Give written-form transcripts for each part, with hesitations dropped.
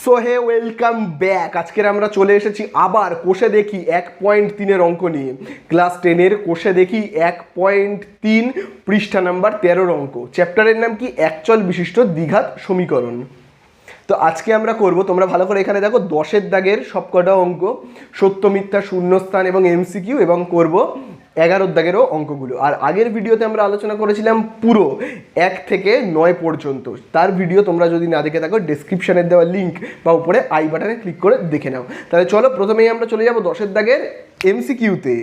So hey welcome back. আজকের আমরা চলে এসেছি আবার কোষে দেখি 1.3-এর অঙ্ক নিয়ে। ক্লাস 10-এর কোষে দেখি 1.3 পৃষ্ঠা নাম্বার 13-র অঙ্ক। চ্যাপ্টারের নাম কি? একচল বিশিষ্ট দ্বিঘাত সমীকরণ। তো আজকে আমরা করব, তোমরা ভালো করে এখানে দেখো, 10-এর দাগের সবকটা অঙ্ক, সত্য মিথ্যা শূন্যস্থান এবং এমসিকিউ, এবং করব 11-র দাগেরও অঙ্কগুলো। আর আগের ভিডিওতে আমরা আলোচনা করেছিলাম পুরো 1 থেকে 9 পর্যন্ত। তার ভিডিও তোমরা যদি না দেখে থাকো, ডেসক্রিপশনের দেওয়া লিঙ্ক বা উপরে আই বাটনে ক্লিক করে দেখে নাও। তাহলে চলো প্রথমেই আমরা চলে যাব 10-এর দাগের এমসিকিউতে।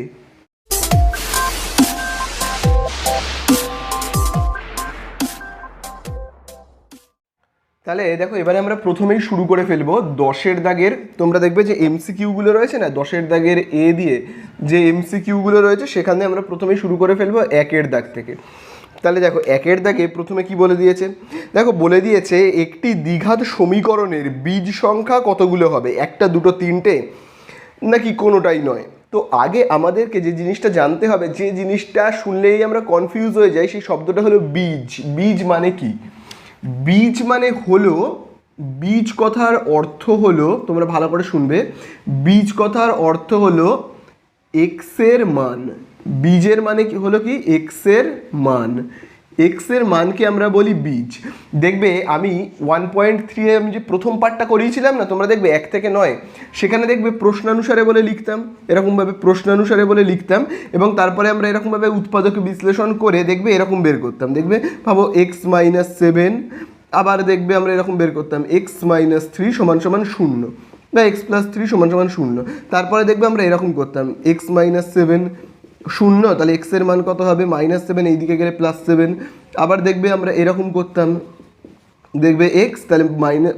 তাহলে দেখো, এবারে আমরা প্রথমেই শুরু করে ফেলবো 10-এর দাগের। তোমরা দেখবে যে এমসিকিউগুলো রয়েছে না, 10-এর দাগের এ দিয়ে যে এমসিকিউগুলো রয়েছে, সেখানে আমরা প্রথমেই শুরু করে ফেলবো 1-এর দাগ থেকে। তাহলে দেখো, 1-এর দাগে প্রথমে কি বলে দিয়েছে? দেখো, বলে দিয়েছে একটি দ্বিঘাত সমীকরণের বীজ সংখ্যা কতগুলো হবে, 1, 2, 3টে, নাকি কোনোটাই নয়। তো আগে আমাদেরকে যে জিনিসটা জানতে হবে, যে জিনিসটা শুনলেই আমরা কনফিউজ হয়ে যাই, সেই শব্দটা হলো বীজ। বীজ মানে কি? বীজ মানে হলো, বীজ কথার অর্থ হলো, তোমরা ভালো করে শুনবে, বীজ কথার অর্থ হলো এক্সের মান। বীজের মানে কি হলো কি? এক্সের মান। এক্সের মানকে আমরা বলি বীজ। দেখবে আমি 1.3 আমি যে প্রথম পার্টটা করিয়েছিলাম না, তোমরা দেখবে 1 থেকে 9, সেখানে দেখবে প্রশ্নানুসারে বলে লিখতাম, এরকমভাবে প্রশ্নানুসারে বলে লিখতাম, এবং তারপরে আমরা এরকমভাবে উৎপাদক বিশ্লেষণ করে দেখবে এরকম বের করতাম। দেখবে ভাবো x-7, আবার দেখবে আমরা এরকম বের করতাম x-3 = 0, বা x+3 = 0। তারপরে দেখবে আমরা এরকম করতাম x-7 0, তাহলে x এর মান কত হবে? -7, এইদিকে গেলে +7। আবার দেখবে আমরা এরকম করতাম, দেখবে x, তাহলে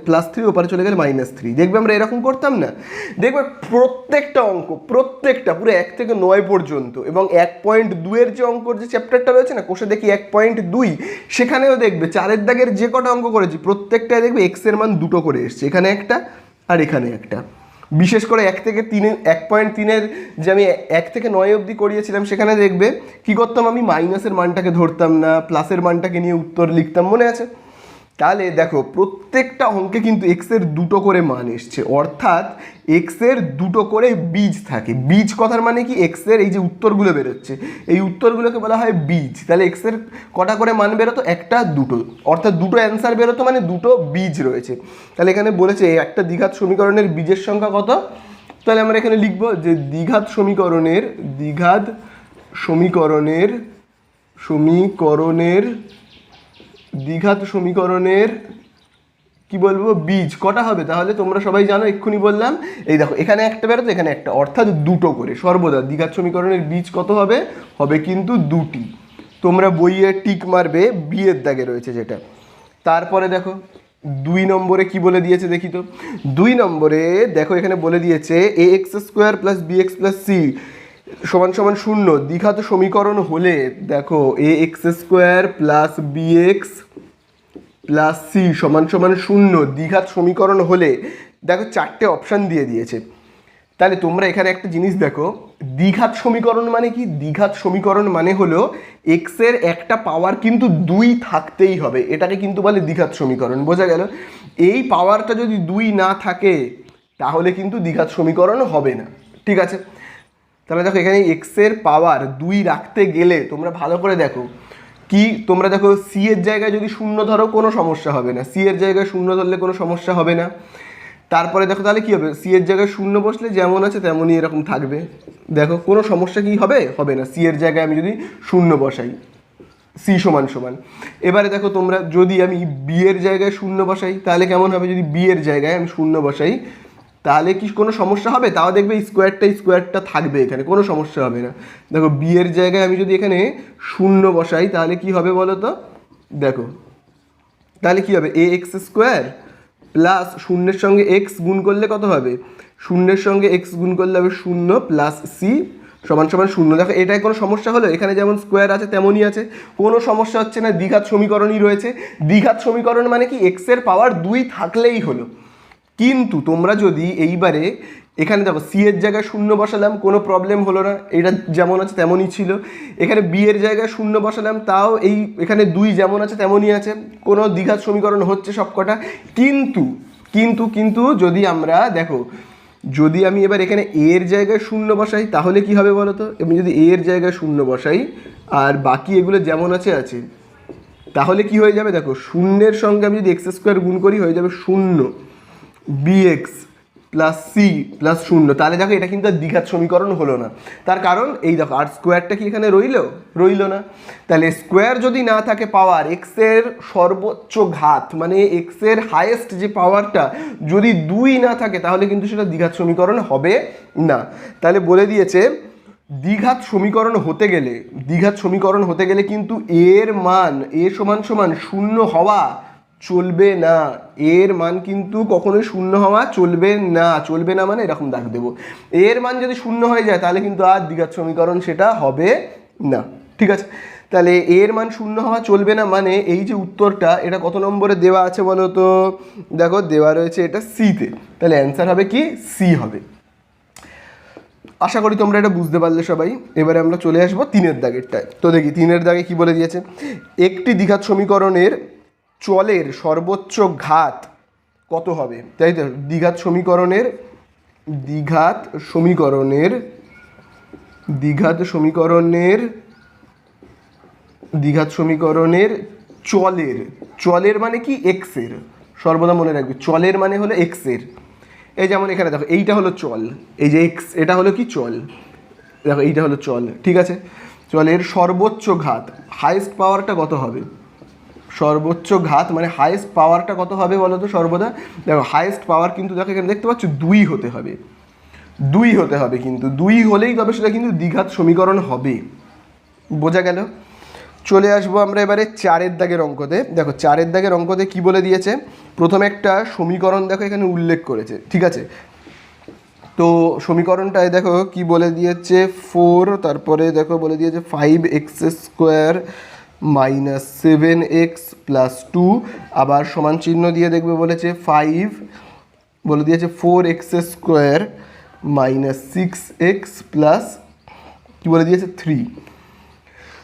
+3, ওপারে চলে গেলে -3। দেখবে আমরা এরকম করতাম না? দেখবে প্রত্যেকটা অঙ্ক, প্রত্যেকটা পুরো 1 থেকে 9 পর্যন্ত, এবং 1.2-এর যে অঙ্কর যে চ্যাপ্টারটা রয়েছে না, কোষে দেখি 1.2, সেখানেও দেখবে 4-এর দাগের যে কটা অঙ্ক করেছি, প্রত্যেকটায় দেখবে x এর মান 2 করে এসছে, এখানে একটা আর এখানে একটা। বিশেষ করে 1 থেকে 1.3-এর যে আমি 1 থেকে 9 অবধি করিয়েছিলাম, সেখানে দেখবে কি করতাম, আমি মাইনাসের মানটাকে ধরতাম না, প্লাসের মানটাকে নিয়ে উত্তর লিখতাম, মনে আছে? তাহলে দেখো, প্রত্যেকটা অঙ্কে কিন্তু এক্সের 2 করে মান এসছে, অর্থাৎ এক্সের 2 করে বীজ থাকে। বীজ কথার মানে কি? এক্সের এই যে উত্তরগুলো বেরোচ্ছে, এই উত্তরগুলোকে বলা হয় বীজ। তাহলে এক্সের কটা করে মান বেরোতো? 1, 2, অর্থাৎ 2 অ্যান্সার বেরোতো, মানে 2 বীজ রয়েছে। তাহলে এখানে বলেছে একটা দ্বিঘাত সমীকরণের বীজের সংখ্যা কত। তাহলে আমরা এখানে লিখবো যে দ্বিঘাত সমীকরণের কি বলবো, বীজ কটা হবে? তাহলে তোমরা সবাই জানো, এক্ষুনি বললাম, এই দেখো, এখানে একটা বেরোতো, এখানে একটা, অর্থাৎ 2 করে। সর্বদা দ্বিঘাত সমীকরণের বীজ কত হবে? হবে কিন্তু 2টি। তোমরা বইয়ে টিক মারবে, বিয়ের দাগে রয়েছে যেটা। তারপরে দেখো 2 নম্বরে কি বলে দিয়েছে দেখি তো। 2 নম্বরে দেখো, এখানে বলে দিয়েছে ax² + bx + c = 0 দ্বিঘাত সমীকরণ হলে, দেখো ax² + bx + c = 0 দ্বিঘাত সমীকরণ হলে, দেখো 4টে অপশান দিয়ে দিয়েছে। তাহলে তোমরা এখানে একটা জিনিস দেখো, দ্বিঘাত সমীকরণ মানে কি? দ্বিঘাত সমীকরণ মানে হলো এক্সের একটা পাওয়ার কিন্তু 2 থাকতেই হবে, এটাকে কিন্তু বলে দ্বিঘাত সমীকরণ। বোঝা গেল? এই পাওয়ারটা যদি 2 না থাকে, তাহলে কিন্তু দ্বিঘাত সমীকরণ হবে না। ঠিক আছে? তাহলে দেখো, এখানে এক্সের পাওয়ার 2 রাখতে গেলে তোমরা ভালো করে দেখো কি, তোমরা দেখো সি এর জায়গায় যদি 0 ধরো, কোনো সমস্যা হবে না। সি এর জায়গায় 0 ধরলে কোনো সমস্যা হবে না। তারপরে দেখো, তাহলে কি হবে? সি এর জায়গায় 0 বসলে যেমন আছে তেমনই এরকম থাকবে। দেখো, কোনো সমস্যা কি হবে? হবে না। সি এর জায়গায় আমি যদি 0 বসাই, সি =। এবারে দেখো, তোমরা যদি আমি বি এর জায়গায় 0 বসাই, তাহলে কেমন হবে? যদি বি এর জায়গায় আমি 0 বসাই, তাহলে কি কোনো সমস্যা হবে? তাও দেখবে স্কোয়ারটা থাকবে, এখানে কোনো সমস্যা হবে না। দেখো, বি এর জায়গায় আমি যদি এখানে 0 বসাই, তাহলে কি হবে বলো তো? দেখো, তাহলে কি হবে? ax² প্লাস 0-এর সঙ্গে x গুণ করলে কত হবে? 0-এর সঙ্গে x গুণ করলে হবে 0 + c = 0। দেখো, এটাই কোনো সমস্যা হলো? এখানে যেমন স্কোয়ার আছে তেমনই আছে, কোনো সমস্যা হচ্ছে না। দ্বিঘাত সমীকরণই রয়েছে। দ্বিঘাত সমীকরণ মানে কি? এক্সের পাওয়ার 2 থাকলেই হলো। কিন্তু তোমরা যদি এইবারে এখানে দেখো, সি এর জায়গায় 0 বসালাম, কোনো প্রবলেম হলো না, এটা যেমন আছে তেমনই ছিল। এখানে বি এর জায়গায় 0 বসালাম, তাও এখানে 2 যেমন আছে তেমনই আছে, কোনো দ্বিঘাত সমীকরণ হচ্ছে সবকটা। কিন্তু কিন্তু কিন্তু যদি আমরা দেখো, যদি আমি এবার এখানে এর জায়গায় শূন্য বসাই তাহলে কি হবে বলো তো? আমি যদি এর জায়গায় শূন্য বসাই আর বাকি এগুলো যেমন আছে আছে, তাহলে কি হয়ে যাবে দেখো, শূন্যের সঙ্গে আমি যদি এক্স স্কোয়ার গুণ করি হয়ে যাবে শূন্য বিএক্স প্লাস সি প্লাস শূন্য। তাহলে দেখো এটা কিন্তু আর দ্বিঘাত সমীকরণ হলো না। তার কারণ এই দেখো, আর স্কোয়ারটা কি এখানে রইল না। তাহলে স্কোয়ার যদি না থাকে পাওয়ার, এক্সের সর্বোচ্চ ঘাত মানে এক্সের হাইয়েস্ট যে পাওয়ারটা যদি 2 না থাকে তাহলে কিন্তু সেটা দ্বিঘাত সমীকরণ হবে না। তাহলে বলে দিয়েছে দ্বিঘাত সমীকরণ হতে গেলে কিন্তু এর মান সমান সমান শূন্য হওয়া চলবে না। এর মান কিন্তু কখনোই শূন্য হওয়া চলবে না মানে এরকম দাগ দেবো। এর মান যদি শূন্য হয়ে যায় তাহলে কিন্তু আর দ্বিঘাত সমীকরণ সেটা হবে না। ঠিক আছে, তাহলে এর মান শূন্য হওয়া চলবে না মানে এই যে উত্তরটা এটা কত নম্বরে দেওয়া আছে বলো তো? দেখো দেওয়া রয়েছে এটা সিতে, তাহলে অ্যান্সার হবে কি? সি হবে। আশা করি তোমরা এটা বুঝতে পারলে সবাই। এবারে আমরা চলে আসবো 3-এর দাগেরটায়। তো দেখি 3-এর দাগে কি বলে দিয়েছে, একটি দ্বিঘাত সমীকরণের চলের সর্বোচ্চ ঘাত কত হবে, তাই তো? দ্বিঘাত সমীকরণের চলের মানে কি? এক্সের। সর্বদা মনে রাখবে চলের মানে হলো এক্সের। এই যেমন এখানে দেখো এইটা হলো চল, এই যে এক্স এটা হলো কি? চল। দেখো এইটা হলো চল, ঠিক আছে? চলের সর্বোচ্চ ঘাত, হাইয়েস্ট পাওয়ারটা কত হবে? সর্বোচ্চ ঘাত মানে হাইয়েস্ট পাওয়ারটা কত হবে বলো তো সর্বদা? দেখো হাইয়েস্ট পাওয়ার কিন্তু দেখো এখানে দেখতে পাচ্ছ 2 হতে হবে, কিন্তু 2 হলেই তবে সেটা কিন্তু দ্বিঘাত সমীকরণ হবে। বোঝা গেল? চলে আসবো আমরা এবারে 4-এর দাগের অঙ্কতে। দেখো 4-এর দাগের অঙ্কতে কি বলে দিয়েছে, প্রথমে একটা সমীকরণ দেখো এখানে উল্লেখ করেছে, ঠিক আছে? তো সমীকরণটায় দেখো কি বলে দিয়েছে, 4, তারপরে দেখো বলে দিয়েছে 5x square minus 7x plus 2, আবার সমান চিহ্ন দিয়ে দেখবে বলেছে 5 বলে দিয়েছে 4x square minus 6x plus কি বলে দিয়েছে 3।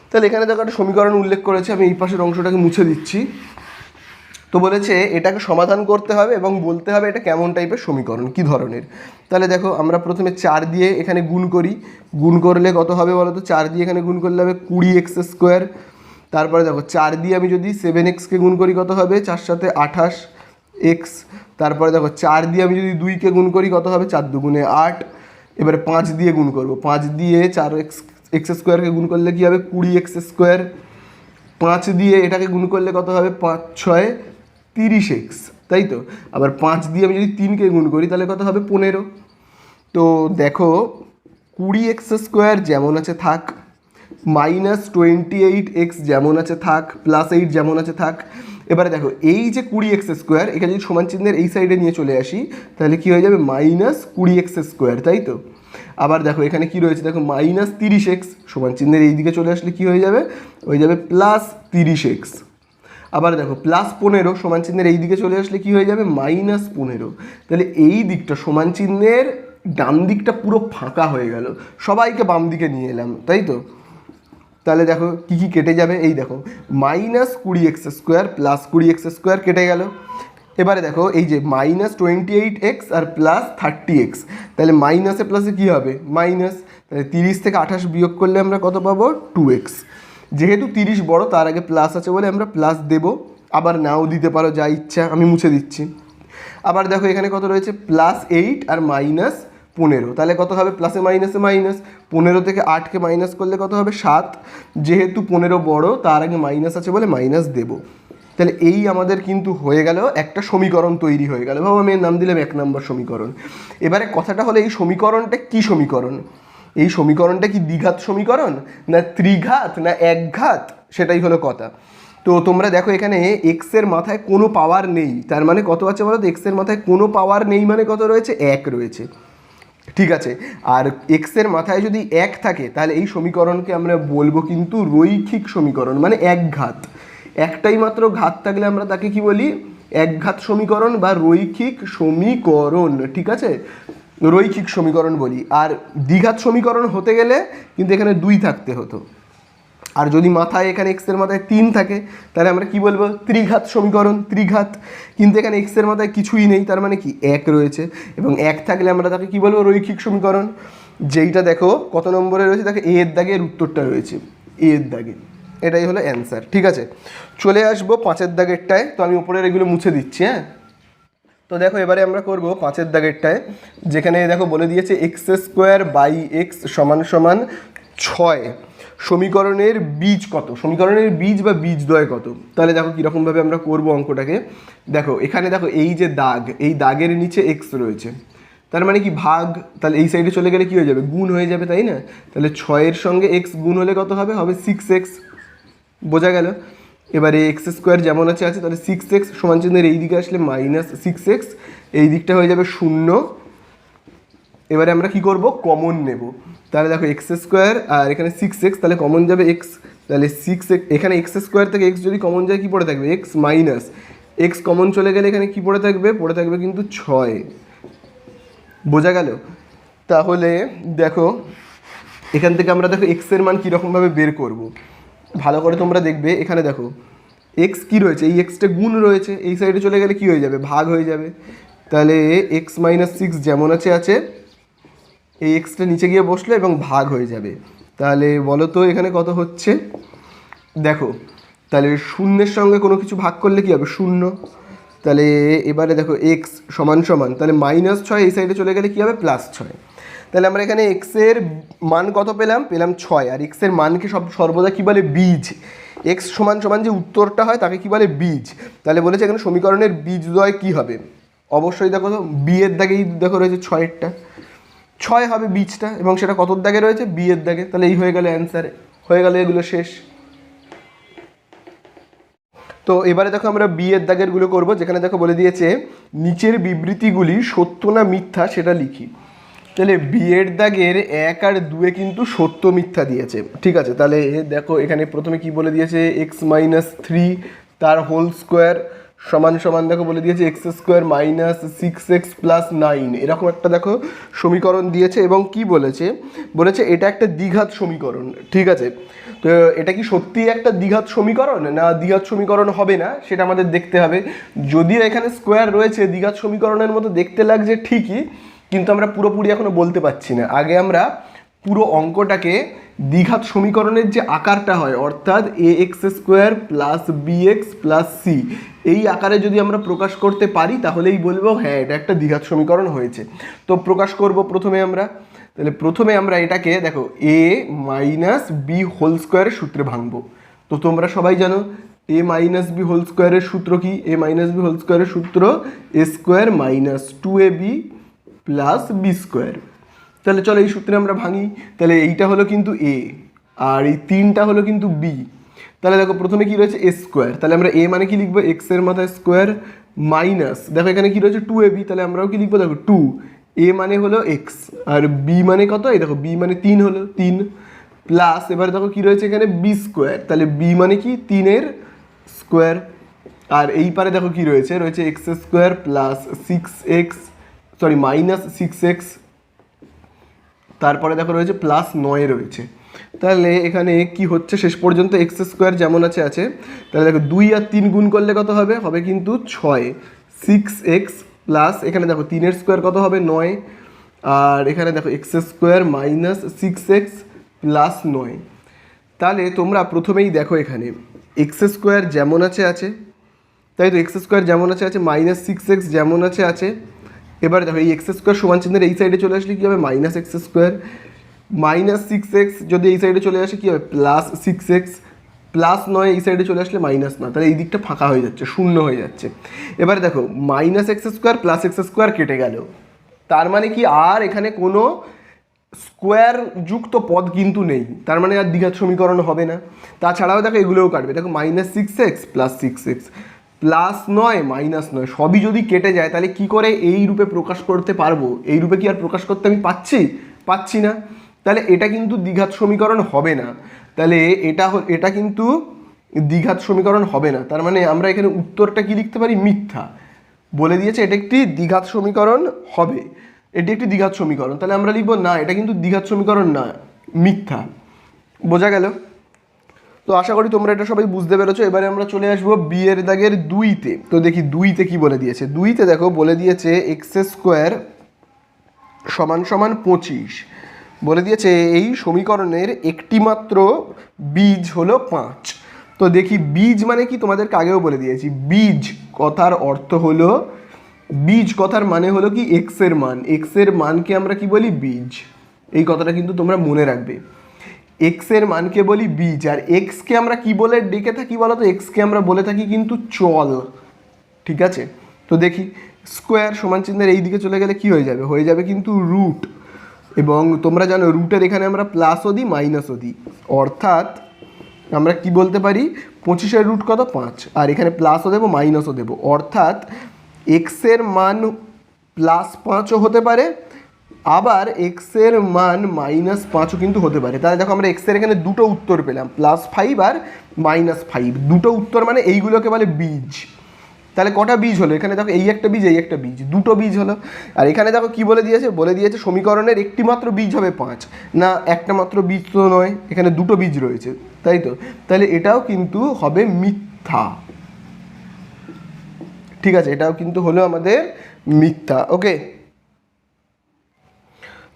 তাহলে এখানে দেখো একটা সমীকরণ উল্লেখ করেছে, আমি এই পাশের অংশটাকে মুছে দিচ্ছি। তো বলেছে এটাকে সমাধান করতে হবে এবং বলতে হবে এটা কেমন টাইপের সমীকরণ, কি ধরনের। তাহলে দেখো আমরা প্রথমে 4 দিয়ে এখানে গুণ করি, গুণ করলে কত হবে বলো তো? 4 দিয়ে এখানে গুণ করলে হবে 20x স্কোয়ার। তারপরে দেখো 4 দিয়ে আমি যদি 7xকে গুণ করি কত হবে? 4 সাথে 28x। তারপরে দেখো 4 দিয়ে আমি যদি 2কে গুণ করি কত হবে? 4 দুগুণে 8। এবারে 5 দিয়ে গুণ করব, 5 দিয়ে 4x স্কোয়ারকে গুণ করলে কী হবে? 20x square. 5 দিয়ে এটাকে গুণ করলে কত হবে? 5 6 30x, তাই তো? আবার 5 দিয়ে আমি যদি 3কে গুণ করি তাহলে কত হবে? 15। তো দেখো 20x স্কোয়ার যেমন আছে থাক, মাইনাস 28x যেমন আছে থাক, প্লাস 8 যেমন আছে থাক। এবারে দেখো এই যে 20x স্কোয়ার এখানে যদি সমান চিহ্নের এই সাইডে নিয়ে চলে আসি তাহলে কি হয়ে যাবে? মাইনাস 20x স্কোয়ার, তাই তো? আবার দেখো এখানে কি রয়েছে, দেখো মাইনাস 30x সমান চিহ্নের এই দিকে চলে আসলে কি হয়ে যাবে? হয়ে যাবে প্লাস 30x। আবার দেখো প্লাস 15 সমান চিহ্নের এই দিকে চলে আসলে কি হয়ে যাবে? মাইনাস 15। তাহলে এই দিকটা সমান চিহ্নের ডান দিকটা পুরো ফাঁকা হয়ে গেল, সবাইকে বাম দিকে নিয়ে এলাম, তাই তো? তাহলে দেখো কি কি কেটে যাবে, এই দেখো minus 20x square plus 20x square কেটে গেল। এবারে দেখো এই যে মাইনাস 28x আর প্লাস 30x, তাহলে মাইনাসে প্লাসে কী হবে? মাইনাস। তাহলে 30 থেকে 28 বিয়োগ করলে আমরা কত পাবো? 2x। যেহেতু 30 বড় তার আগে প্লাস আছে বলে আমরা প্লাস দেব, আবার নাও দিতে পারো যা ইচ্ছা, আমি মুছে দিচ্ছি। আবার দেখো এখানে কত রয়েছে? প্লাস 8 আর মাইনাস 15, তাহলে কত হবে? প্লাসে মাইনাসে মাইনাস। 15 থেকে 8কে মাইনাস করলে কত হবে? 7। যেহেতু 15 বড় তার আগে মাইনাস আছে বলে মাইনাস দেব। তাহলে এই আমাদের কিন্তু হয়ে গেল একটা সমীকরণ তৈরি হয়ে গেল। ভাবো আমি এর নাম দিলাম 1 নম্বর সমীকরণ। এবারে কথাটা হলো এই সমীকরণটা কি সমীকরণ? এই সমীকরণটা কি দ্বিঘাত সমীকরণ না ত্রিঘাত না একঘাত, সেটাই হলো কথা। তো তোমরা দেখো এখানে এক্সের মাথায় কোনো পাওয়ার নেই, তার মানে কত আছে বলো তো? এক্সের মাথায় কোনো পাওয়ার নেই মানে কত রয়েছে? 1 রয়েছে, ঠিক আছে? আর এক্সের মাথায় যদি 1 থাকে তাহলে এই সমীকরণকে আমরা বলবো কিন্তু রৈখিক সমীকরণ, মানে একঘাত। একটাই মাত্র ঘাত থাকলে আমরা তাকে কি বলি? একঘাত সমীকরণ বা রৈখিক সমীকরণ, ঠিক আছে? রৈখিক সমীকরণ বলি। আর দ্বিঘাত সমীকরণ হতে গেলে কিন্তু এখানে 2 থাকতে হতো। আর যদি মাথায় এখানে এক্সের মাথায় 3 থাকে তাহলে আমরা কি বলবো, ত্রিঘাত সমীকরণ, ত্রিঘাত। কিন্তু এখানে এক্সের মাথায় কিছুই নেই, তার মানে কি 1 রয়েছে, এবং 1 থাকলে আমরা তাকে কি বলবো, রৈখিক সমীকরণ। যেইটা দেখো কত নম্বরে রয়েছে, দেখো এর দাগে এর উত্তরটা রয়েছে, এর দাগে, এটাই হলো অ্যান্সার। ঠিক আছে, চলে আসবো 5-এর দাগেরটায়। তো আমি উপরের এগুলো মুছে দিচ্ছি। হ্যাঁ, তো দেখো এবারে আমরা করব 5-এর দাগেরটায়, যেখানে দেখো বলে দিয়েছে x² / x = 6, সমীকরণের বীজ কত, সমীকরণের বীজ বা বীজদ্বয় কত। তাহলে দেখো কীরকমভাবে আমরা করব অঙ্কটাকে। দেখো এখানে দেখো এই যে দাগ, এই দাগের নিচে x রয়েছে, তার মানে কি ভাগ, তাহলে এই সাইডে চলে গেলে কি হয়ে যাবে, গুণ হয়ে যাবে, তাই না? তাহলে 6-এর সঙ্গে x গুণ হলে কত হবে, হবে 6x। বোঝা গেল? এবারে x² যেমন আছে আছে, তাহলে 6x সমান চিহ্নের এই দিকে আসলে -6x, এই দিকটা হয়ে যাবে 0। এবারে আমরা কি করব, কমন নেব। তাহলে দেখো x² আর এখানে 6x, তাহলে কমন যাবে x, তাহলে 6x, এখানে x² থেকে x যদি কমন যায় কি পড়ে থাকবে, x মাইনাস x কমন চলে গেলে এখানে কি পড়ে থাকবে, পড়ে থাকবে কিন্তু 6। বোঝা গেল? তাহলে দেখো এখান থেকে আমরা দেখো x এর মান কীরকমভাবে বের করব, ভালো করে তোমরা দেখবে। এখানে দেখো x কি রয়েছে, এই xটা গুণ রয়েছে, এই সাইডে চলে গেলে কি হয়ে যাবে, ভাগ হয়ে যাবে। তাহলে x - 6 যেমন আছে আছে, এই xটা নিচে গিয়ে বসলো এবং ভাগ হয়ে যাবে। তাহলে বলো তো এখানে কত হচ্ছে, দেখো তাহলে শূন্যের সঙ্গে কোনো কিছু ভাগ করলে কি হবে, 0। তাহলে এবারে দেখো x সমান সমান, তাহলে -6 এই সাইডে চলে গেলে কি হবে, +6। তাহলে আমরা এখানে x এর মান কত পেলাম, 6। আর x এর মানকে সর্বদা কি বলে, বীজ। x সমান সমান যে উত্তরটা হয় তাকে কি বলে, বীজ। তাহলে বলেছে এখানে সমীকরণের বীজদ্বয় কি হবে, অবশ্যই দেখো তো বি এর দাগেই দেখো রয়েছে 6-এরটা, 6 হবে বীজটা, এবং সেটা কতর দাগে রয়েছে, বি এর দাগে। তাহলে এই হয়ে গেল অ্যান্সার, হয়ে গেল এগুলো শেষ। তো এবারে দেখো আমরা বি এর দাগেরগুলো করবো, যেখানে দেখো বলে দিয়েছে নিচের বিবৃতিগুলি সত্য না মিথ্যা সেটা লিখি। তাহলে বি এর দাগের 1 আর 2 কিন্তু সত্য মিথ্যা দিয়েছে। ঠিক আছে, তাহলে দেখো এখানে প্রথমে কি বলে দিয়েছে, x - 3 তার হোল স্কোয়ার সমান সমান দেখো বলে দিয়েছে x² - 6x + 9, এরকম একটা দেখো সমীকরণ দিয়েছে। এবং কি বলেছে, বলেছে এটা একটা দ্বিঘাত সমীকরণ। ঠিক আছে, তো এটা কি সত্যিই একটা দ্বিঘাত সমীকরণ না দ্বিঘাত সমীকরণ হবে না সেটা আমাদের দেখতে হবে। যদিও এখানে স্কোয়ার রয়েছে, দ্বিঘাত সমীকরণের মতো দেখতে লাগছে ঠিকই, কিন্তু আমরা পুরোপুরি এখনো বলতে পারছি না। আগে আমরা পুরো অঙ্কটাকে দ্বিঘাত সমীকরণের যে আকারটা হয়, অর্থাৎ ax² + bx + c, এই আকারে যদি আমরা প্রকাশ করতে পারি তাহলেই বলবো হ্যাঁ এটা একটা দ্বিঘাত সমীকরণ হয়েছে। তো প্রকাশ করব প্রথমে আমরা, তাহলে প্রথমে আমরা এটাকে দেখো a - b হোল স্কোয়ারের সূত্রে ভাঙবো। তো তোমরা সবাই জানো a - b হোল স্কোয়ারের সূত্র কি, a - b হোল স্কোয়ারের সূত্র a² - 2ab + b²। তাহলে চলো এই সূত্রে আমরা ভাঙি। তাহলে এইটা হলো কিন্তু a, আর এই 3টা হলো কিন্তু b। তাহলে দেখো প্রথমে কি রয়েছে, a², তাহলে আমরা a মানে কি লিখবো, x এর মাথায় স্কোয়ার, মাইনাস দেখো এখানে কি রয়েছে 2ab, তাহলে আমরাও কি লিখবো, দেখো 2, a মানে হলো x আর b মানে কত, এই দেখো b মানে 3 হলো 3, প্লাস এবার দেখো কি রয়েছে এখানে b², তাহলে b মানে কি 3-এর স্কোয়ার। আর এই পারে দেখো কি রয়েছে, x² + 6x -6x, তারপরে দেখো রয়েছে +9 রয়েছে। তাহলে এখানে কি হচ্ছে, শেষ পর্যন্ত x² যেমন আছে আছে। তাহলে দেখো 2 আর 3 গুণ করলে কত হবে, হবে কিন্তু 6, 6x প্লাস এখানে দেখো 3-এর স্কোয়ার কত হবে, 9, আর এখানে দেখো x² - 6x + 9। তাহলে তোমরা প্রথমেই দেখো এখানে x² যেমন আছে আছে, তাই তো x² যেমন আছে আছে, -6x যেমন আছে আছে। এবার দেখো এই x² সমান চিহ্নের এই সাইডে চলে আসলে কী হবে, -x², -6x যদি এই সাইডে চলে আসে কী হবে, +6x, +9 এই সাইডে চলে আসলে -9, তাহলে এই দিকটা ফাঁকা হয়ে যাচ্ছে, শূন্য হয়ে যাচ্ছে। এবার দেখো -x² +x² কেটে গেল, তার মানে কি আর এখানে কোনো স্কোয়ার যুক্ত পদ কিন্তু নেই, তার মানে আর দ্বিঘাত সমীকরণ হবে না। তাছাড়াও দেখো এগুলোও কাটবে, দেখো -6x + 6x +9 -9 সবই যদি কেটে যায় তাহলে কি করে এই রূপে প্রকাশ করতে পারবো, এই রূপে কি আর প্রকাশ করতে আমি পাচ্ছি না। তাহলে এটা কিন্তু দ্বিঘাত সমীকরণ হবে না, তাহলে এটা কিন্তু দ্বিঘাত সমীকরণ হবে না। তার মানে আমরা এখানে উত্তরটা কি লিখতে পারি, মিথ্যা। বলে দিয়েছে এটা একটি দ্বিঘাত সমীকরণ হবে, এটি একটি দ্বিঘাত সমীকরণ, তাহলে আমরা লিখবো না এটা কিন্তু দ্বিঘাত সমীকরণ না, মিথ্যা। বোঝা গেল? তো আশা করি তোমরা এটা সবাই বুঝতে পেরেছো। এবারে আমরা চলে আসবো বি এর দাগের 2-তে। তো দেখি 2-তে কি বলে দিয়েছে। 2-তে দেখো বলে দিয়েছে এক্স স্কোয়ার সমান সমান 25। বলে দিয়েছে এই সমীকরণের একটি মাত্র বীজ হলো 5। তো দেখি বীজ মানে কি, তোমাদেরকে আগেও বলে দিয়েছি। বীজ কথার অর্থ হলো, বীজ কথার মানে হলো কি এক্স এর মান। এক্স এর মানকে আমরা কি বলি, বীজ। এই কথাটা কিন্তু তোমরা মনে রাখবে, এক্স এর মানকে বলি বীজ। আর এক্সকে আমরা কি বলে ডেকে থাকি বলো তো, এক্সকে আমরা বলে থাকি কিন্তু চল। ঠিক আছে, তো দেখি স্কোয়ার সমান চিহ্নের এই দিকে চলে গেলে কি হয়ে যাবে, হয়ে যাবে কিন্তু রুট। এবং তোমরা জানো রুটের এখানে আমরা প্লাসও দিই মাইনাসও দিই, অর্থাৎ আমরা কি বলতে পারি 25-এর রুট কত 5, আর এখানে প্লাসও দেবো মাইনাসও দেবো, অর্থাৎ এক্সের মান +5ও হতে পারে, আবার এক্সের মান -5ও কিন্তু হতে পারে। তাহলে দেখো আমরা এক্সের এখানে দুটো উত্তর পেলাম, +5 আর -5, দুটো উত্তর মানে এইগুলোকে বলে বীজ। তাহলে কটা বীজ হলো, এখানে দেখো এই একটা বীজ এই একটা বীজ, দুটো বীজ হলো। আর এখানে দেখো কি বলে দিয়েছে, বলে দিয়েছে সমীকরণের একটি মাত্র বীজ হবে 5, না একটা মাত্র বীজ তো নয়, এখানে দুটো বীজ রয়েছে, তাই তো। তাহলে এটাও কিন্তু হবে মিথ্যা। ঠিক আছে, এটাও কিন্তু হলো আমাদের মিথ্যা। ওকে,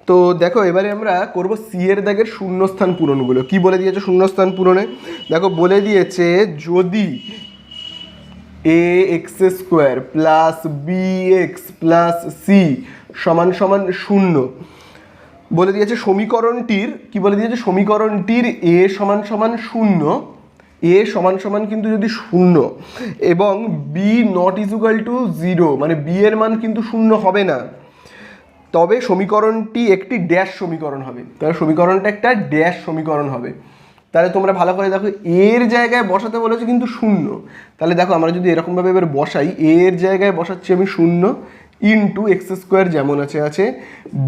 তো দেখো এবারে আমরা করব সি এর দাগের শূন্যস্থান পূরণগুলো। কি বলে দিয়েছে শূন্যস্থান পূরণে, দেখো বলে দিয়েছে যদি a x square plus B x plus C সমান সমান 0, বলে দিয়েছে সমীকরণটির, কি বলে দিয়েছে সমীকরণটির এ সমান সমান 0, এ সমান সমান কিন্তু যদি 0 এবং বি নট ইকুয়াল টু 0, মানে বি এর মান কিন্তু 0 হবে না, তবে সমীকরণটি একটি ড্যাশ সমীকরণ হবে। তাহলে সমীকরণটা একটা ড্যাশ সমীকরণ হবে। তাহলে তোমরা ভালো করে দেখো, এর জায়গায় বসাতে বলেছে কিন্তু 0। তাহলে দেখো আমরা যদি এরকমভাবে এবার বসাই, এর জায়গায় বসাচ্ছি আমি 0 ইন্টু এক্স স্কোয়ার যেমন আছে আছে,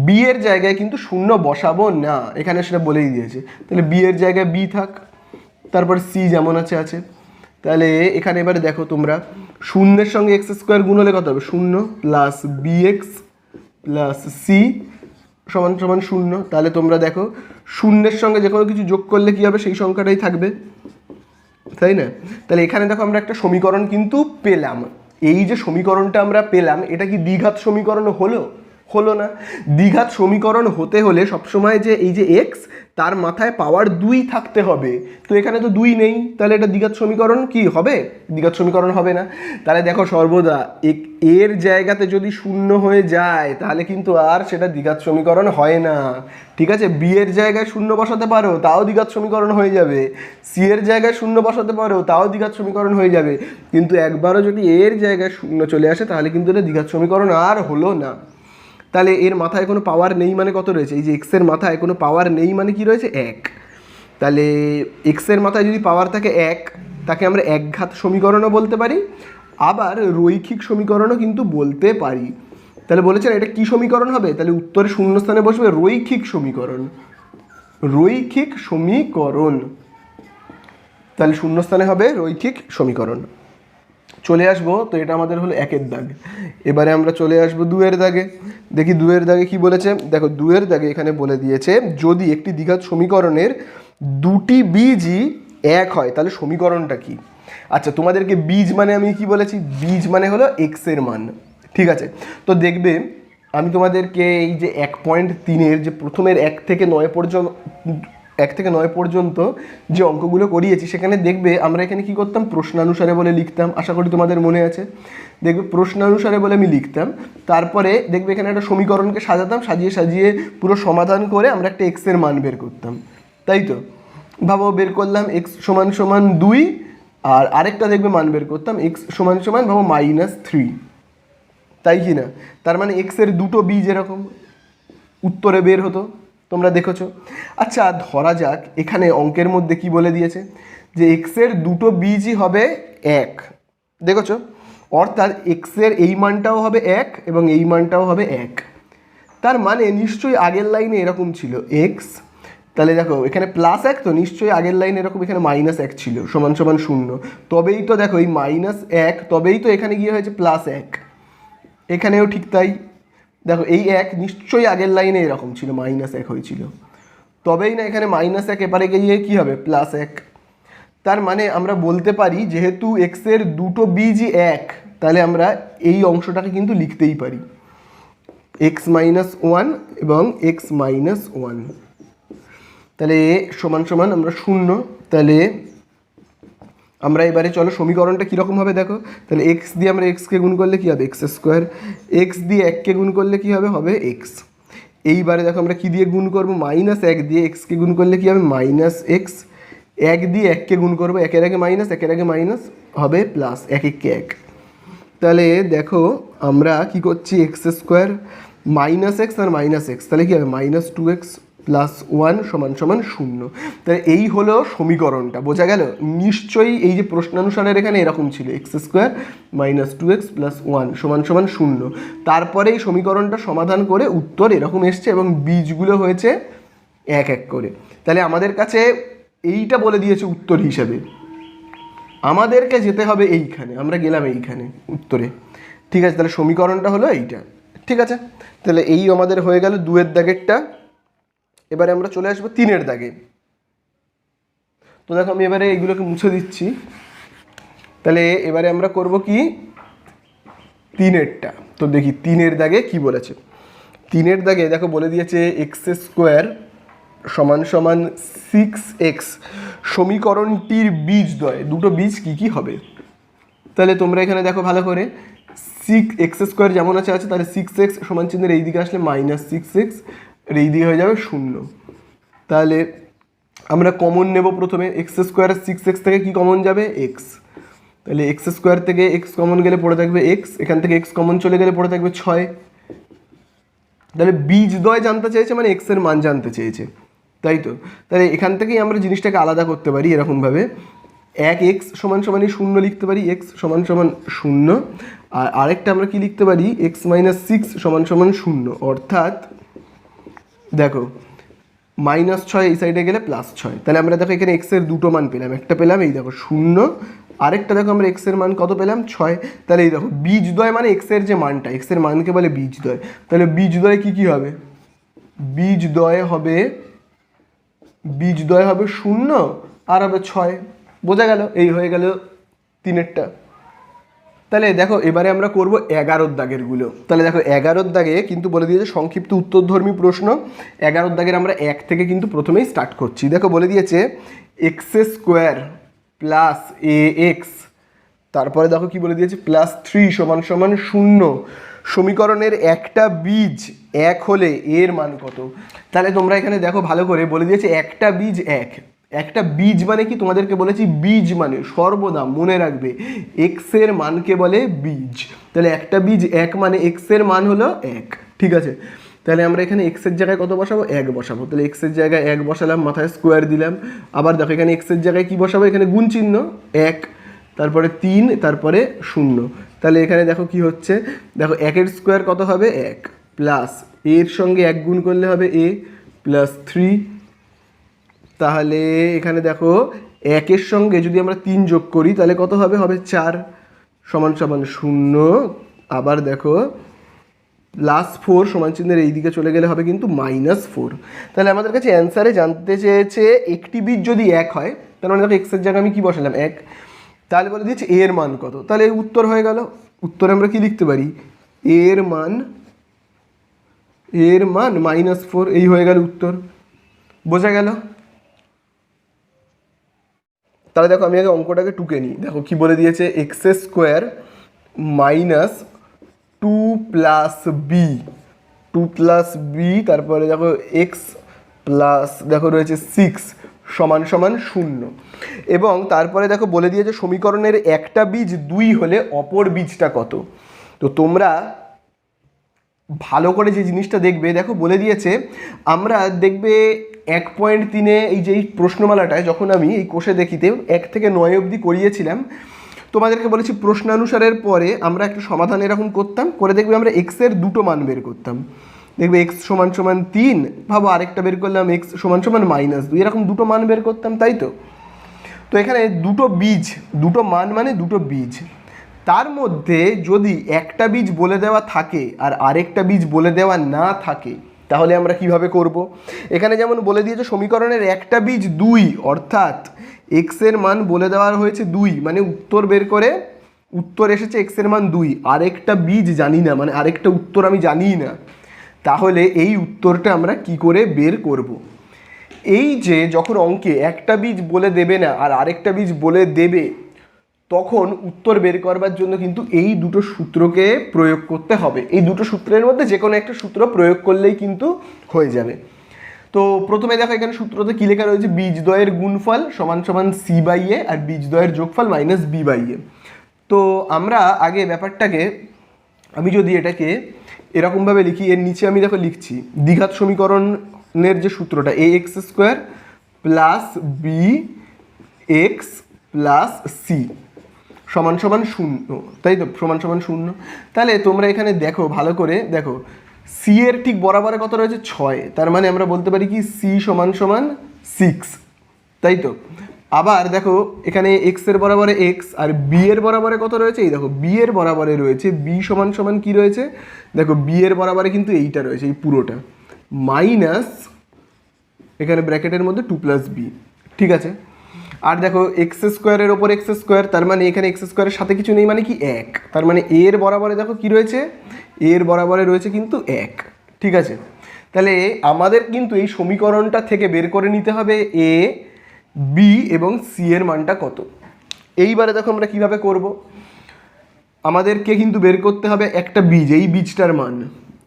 বি এর জায়গায় কিন্তু 0 বসাবো না, এখানে সেটা বলেই দিয়েছে। তাহলে বি এর জায়গায় বি থাক, তারপর সি যেমন আছে আছে। তাহলে এখানে এবারে দেখো তোমরা 0-এর সঙ্গে এক্স স্কোয়ার গুণ হলে কত হবে, 0 plus B x plus C সমান সমান 0। তাহলে তোমরা দেখো 0-এর সঙ্গে যে কোনো কিছু যোগ করলে কি হবে, সেই সংখ্যাটাই থাকবে, তাই না। তাহলে এখানে দেখো আমরা একটা সমীকরণ কিন্তু পেলাম। এই যে সমীকরণটা আমরা পেলাম, এটা কি দ্বিঘাত সমীকরণ হলো, হলো না। দ্বিঘাত সমীকরণ হতে হলে সবসময় যে এই যে এক্স, তার মাথায় পাওয়ার 2 থাকতে হবে। তো এখানে তো 2 নেই, তাহলে এটা দ্বিঘাত সমীকরণ কি হবে, দ্বিঘাত সমীকরণ হবে না। তাহলে দেখো সর্বদা এর জায়গাতে যদি 0 হয়ে যায় তাহলে কিন্তু আর সেটা দ্বিঘাত সমীকরণ হয় না। ঠিক আছে, বি এর জায়গায় 0 বসাতে পারো, তাও দ্বিঘাত সমীকরণ হয়ে যাবে। সি এর জায়গায় 0 বসাতে পারো, তাও দ্বিঘাত সমীকরণ হয়ে যাবে। কিন্তু একবারও যদি এর জায়গায় 0 চলে আসে তাহলে কিন্তু এটা দ্বিঘাত সমীকরণ আর হলো না। তাহলে এর মাথায় কোনো পাওয়ার নেই মানে কত রয়েছে, এই যে এক্সের মাথায় কোনো পাওয়ার নেই মানে কি রয়েছে 1। তাহলে এক্সের মাথায় যদি পাওয়ার থাকে 1, তাকে আমরা একঘাত সমীকরণও বলতে পারি, আবার রৈখিক সমীকরণও কিন্তু বলতে পারি। তাহলে বলেছেন এটা কি সমীকরণ হবে, তাহলে উত্তরে শূন্যস্থানে বসবে রৈখিক সমীকরণ, রৈখিক সমীকরণ। তাহলে শূন্যস্থানে হবে রৈখিক সমীকরণ। চলে আসবো, তো এটা আমাদের হলো 1-এর দাগ। এবারে আমরা চলে আসবো 2-এর দাগে। দেখি 2-এর দাগে কি বলেছে, দেখো 2-এর দাগে এখানে বলে দিয়েছে যদি একটি দ্বিঘাত সমীকরণের দুটি বীজই 1 হয় তাহলে সমীকরণটা কি। আচ্ছা, তোমাদেরকে বীজ মানে আমি কি বলেছি, বীজ মানে হলো এক্স এর মান। ঠিক আছে, তো দেখবে আমি তোমাদেরকে এই যে 1.3-এর যে প্রথমের 1 থেকে 9 পর্যন্ত যে অঙ্কগুলো করিয়েছি, সেখানে দেখবে আমরা এখানে কি করতাম, প্রশ্নানুসারে বলে লিখতাম। আশা করি তোমাদের মনে আছে। দেখবে প্রশ্নানুসারে বলে আমি লিখতাম, তারপরে দেখবে এখানে একটা সমীকরণকে সাজাতাম, সাজিয়ে সাজিয়ে পুরো সমাধান করে আমরা একটা এক্সের মান বের করতাম, তাই তো। ভাবো বের করলাম এক্স সমান সমান 2, আর আরেকটা দেখবে মান বের করতাম এক্স সমান সমান ভাবো -3, তাই কি না। তার মানে এক্সের দুটো বীজ এরকম উত্তরে বের হতো, তোমরা দেখেছো। আচ্ছা ধরা যাক এখানে অঙ্কের মধ্যে কি বলে দিয়েছে যে এক্সের দুটো বীজই হবে 1, দেখেছো, অর্থাৎ এক্সের এই মানটাও হবে 1 এবং এই মানটাও হবে 1। তার মানে নিশ্চয়ই আগের লাইনে এরকম ছিল এক্স, তাহলে দেখো এখানে +1, তো নিশ্চয়ই আগের লাইনে এরকম এখানে -1 ছিল সমান সমান 0, তবেই তো দেখো এই -1, তবেই তো এখানে গিয়ে হয়েছে +1, এখানেও ঠিক তাই। দেখো এই 1 নিশ্চয়ই আগের লাইনে এরকম ছিল -1 হয়েছিল, তবেই না এখানে -1 এপারে গিয়ে কী হবে +1। তার মানে আমরা বলতে পারি যেহেতু এক্সের দুটো বীজই এক, তাহলে আমরা এই অংশটাকে কিন্তু লিখতেই পারি x-1 এবং x-1, তাহলে সমান সমান আমরা 0। তাহলে আমরা এবারে চলো সমীকরণটা কীরকম হবে দেখো। তাহলে এক্স দিয়ে আমরা এক্সকে গুণ করলে কী হবে এক্স স্কোয়ার, এক্স দিয়ে 1কে গুণ করলে কী হবে হবে এক্স। এইবারে দেখো আমরা কী দিয়ে গুণ করবো, -1 দিয়ে এক্সকে গুণ করলে কী হবে -x, 1 দিয়ে 1কে গুণ করবো, একের আগে মাইনাস একের আগে মাইনাস হবে প্লাস, 1 1 1। তাহলে দেখো আমরা কি করছি x² -x আর -x, তাহলে কী হবে -2x + 1 = 0। তাহলে এই হলো সমীকরণটা, বোঝা গেল? নিশ্চয়ই এই যে প্রশ্নানুসারের এখানে এরকম ছিল x² -2x + 1 = 0। তারপরে এই সমীকরণটা সমাধান করে উত্তর এরকম এসছে এবং বীজগুলো হয়েছে 1 1 করে। তাহলে আমাদের কাছে এইটা বলে দিয়েছে উত্তর হিসেবে, আমাদেরকে যেতে হবে এইখানে, আমরা গেলাম এইখানে উত্তরে। ঠিক আছে, তাহলে সমীকরণটা হলো এইটা। ঠিক আছে, তাহলে এই আমাদের হয়ে গেল 2-এর দাগেরটা। এবারে আমরা চলে আসবো 3-এর দাগে। তো দেখো আমি এবারে এইগুলোকে মুছে দিচ্ছি। তাহলে এবারে আমরা করব কি 3-এরটা। তো দেখি 3-এর দাগে কি বলেছে। 3-এর দাগে দেখো বলে দিয়েছে x² = 6x সমীকরণটির বীজদ্বয়, দুটো বীজ কি কি হবে। তাহলে তোমরা এখানে দেখো ভালো করে, 6x² যেমন আছে আছে, তাহলে 6x সমান চিহ্নের এই দিকে আসলে -6x, আর এই দিকে হয়ে যাবে 0। তাহলে আমরা কমন নেব প্রথমে, x² আর 6x থেকে কি কমন যাবে x, তাহলে x² থেকে x কমন গেলে পড়ে থাকবে x, এখান থেকে x কমন চলে গেলে পড়ে থাকবে 6। তাহলে বীজদ্বয় জানতে চেয়েছে মানে x এর মান জানতে চেয়েছে, তাই তো। তাহলে এখান থেকেই আমরা জিনিসটাকে আলাদা করতে পারি এরকমভাবে, 1x = 0 লিখতে পারি, x = 0। আর আরেকটা আমরা কি লিখতে পারি, x - 6 = 0, অর্থাৎ দেখো -6 এই সাইডে গেলে +6। তাহলে আমরা দেখো এখানে x এর দুটো মান পেলাম, একটা পেলাম এই দেখো 0, আরেকটা দেখো আমরা x এর মান কত পেলাম 6। তাহলে এই দেখো বীজদ্বয় মানে x এর যে মানটা, x এর মানকে বলে বীজদ্বয়। তাহলে বীজদ্বয় কি কি হবে, বীজদ্বয় হবে 0 আর হবে 6, বোঝা গেল? এই হয়ে গেল 3-এরটা। তাহলে দেখো এবারে আমরা করব 11-র দাগেরগুলো। তাহলে দেখো 11-র দাগে কিন্তু বলে দিয়েছে সংক্ষিপ্ত উত্তরধর্মী প্রশ্ন। 11-র দাগের আমরা 1 থেকে কিন্তু প্রথমেই স্টার্ট করছি। দেখো বলে দিয়েছে x² + ax, তারপরে দেখো কি বলে দিয়েছে +3 = 0 সমীকরণের একটা বীজ 1 হলে এর মান কত। তাহলে তোমরা এখানে দেখো ভালো করে বলে দিয়েছে একটা বীজ 1, একটা বীজ মানে কি তোমাদেরকে বলেছি, বীজ মানে সর্বদা মনে রাখবে x এর মানকে বলে বীজ। তাহলে একটা বীজ 1 মানে x এর মান হলো 1। ঠিক আছে, তাহলে আমরা এখানে x এর জায়গায় কত বসাবো, 1 বসাবো। তাহলে x এর জায়গায় 1 বসালাম, মাথায় স্কোয়ার দিলাম। আবার দেখো এখানে x এর জায়গায় কি বসাবো, এখানে গুণ চিহ্ন 1, তারপরে 3, তারপরে 0। তাহলে এখানে দেখো কি হচ্ছে, দেখো 1-এর স্কোয়ার কত হবে 1, প্লাস এর সঙ্গে 1 গুণ করলে হবে a +3। তাহলে এখানে দেখো 1-এর সঙ্গে যদি আমরা 3 যোগ করি তাহলে কত হবে, হবে 4 = 0। আবার দেখো +4 সমান চিহ্নের এই দিকে চলে গেলে হবে কিন্তু -4। তাহলে আমাদের কাছে অ্যান্সারে জানতে চেয়েছে একটি বীজ যদি 1 হয়, তার মানে দেখো x এর জায়গায় আমি কি বসালাম 1, তাহলে বলে দিয়েছে এর মান কত। তাহলে উত্তর হয়ে গেল। উত্তরে আমরা কি লিখতে পারি, এর মান -4, এই হয়ে গেল উত্তর, বোঝা গেল? তাহলে দেখো আমি আগে অঙ্কটাকে টুকে নিই। দেখো কি বলে দিয়েছে, x² - 2 + b, 2 + b, তারপরে দেখো x প্লাস দেখো রয়েছে 6 = 0। এবং তারপরে দেখো বলে দিয়েছে সমীকরণের একটা বীজ 2 হলে অপর বীজটা কত। তো তোমরা ভালো করে যে জিনিসটা দেখবে, দেখো বলে দিয়েছে আমরা দেখবে 1.3-এ এই যে প্রশ্নমালাটায় যখন আমি এই কোষে দেখিতে 1 থেকে 9 অবধি করিয়েছিলাম, তোমাদেরকে বলেছি প্রশ্নানুসারের পরে আমরা একটা সমাধান এরকম করতাম, করে দেখবে আমরা x এর দুটো মান বের করতাম। দেখবে x = 3, ভাবো আরেকটা বের করলাম x = -2, এরকম দুটো মান বের করতাম, তাই তো। তো এখানে দুটো বীজ, দুটো মান মানে দুটো বীজ, তার মধ্যে যদি একটা বীজ বলে দেওয়া থাকে আর আরেকটা বীজ বলে দেওয়া না থাকে, তাহলে আমরা কিভাবে করব। এখানে যেমন বলে দিয়েছে সমীকরণের একটা বীজ 2, অর্থাৎ এক্সের মান বলে দেওয়া হয়েছে 2, মানে উত্তর বের করে উত্তর এসেছে এক্সের মান 2, আরেকটা বীজ জানি না, মানে আরেকটা উত্তর আমি জানিই না। তাহলে এই উত্তরটা আমরা কি করে বের করব? এই যে যখন অঙ্কে একটা বীজ বলে দেবে না আর আরেকটা বীজ বলে দেবে, তখন উত্তর বের করবার জন্য কিন্তু এই দুটো সূত্রকে প্রয়োগ করতে হবে। এই দুটো সূত্রের মধ্যে যে কোনো একটা সূত্র প্রয়োগ করলেই কিন্তু হয়ে যাবে। তো প্রথমে দেখো এখানে সূত্রতে কী লেখা রয়েছে, বীজদ্বয়ের গুণফল সমান সমান সি বাই এ আর বীজদ্বয়ের যোগফল মাইনাস বি বাই এ। তো আমরা আগে ব্যাপারটাকে, আমি যদি এটাকে এরকমভাবে লিখি, এর নিচে আমি দেখো লিখছি দ্বিঘাত সমীকরণের যে সূত্রটা, a x square plus B x plus C সমান সমান 0, তাই তো, সমান সমান 0। তাহলে তোমরা এখানে দেখো, ভালো করে দেখো, সি এর ঠিক বরাবরে কত রয়েছে 6, তার মানে আমরা বলতে পারি কি সি সমান সমান 6, তাই তো। আবার দেখো এখানে এক্স এর বরাবরে এক্স আর বি এর বরাবরে কত রয়েছে, এই দেখো বি এর বরাবরে রয়েছে বি সমান সমান কি রয়েছে, দেখো বি এর বরাবরে কিন্তু এইটা রয়েছে, এই পুরোটা মাইনাস এখানে ব্র্যাকেটের মধ্যে 2 প্লাস বি, ঠিক আছে। আর দেখো এক্স স্কোয়ারের ওপর এক্স স্কোয়ার, তার মানে এখানে এক্স স্কোয়ারের সাথে কিছু নেই, মানে কি 1, তার মানে এর বরাবরে দেখো কি রয়েছে, এর বরাবরে রয়েছে কিন্তু 1, ঠিক আছে। তাহলে আমাদের কিন্তু এই সমীকরণটা থেকে বের করে নিতে হবে এ, বি এবং সি এর মানটা কত। এইবারে দেখো আমরা কিভাবে করব, আমাদেরকে কিন্তু বের করতে হবে একটা বীজ, এই বীজটার মান।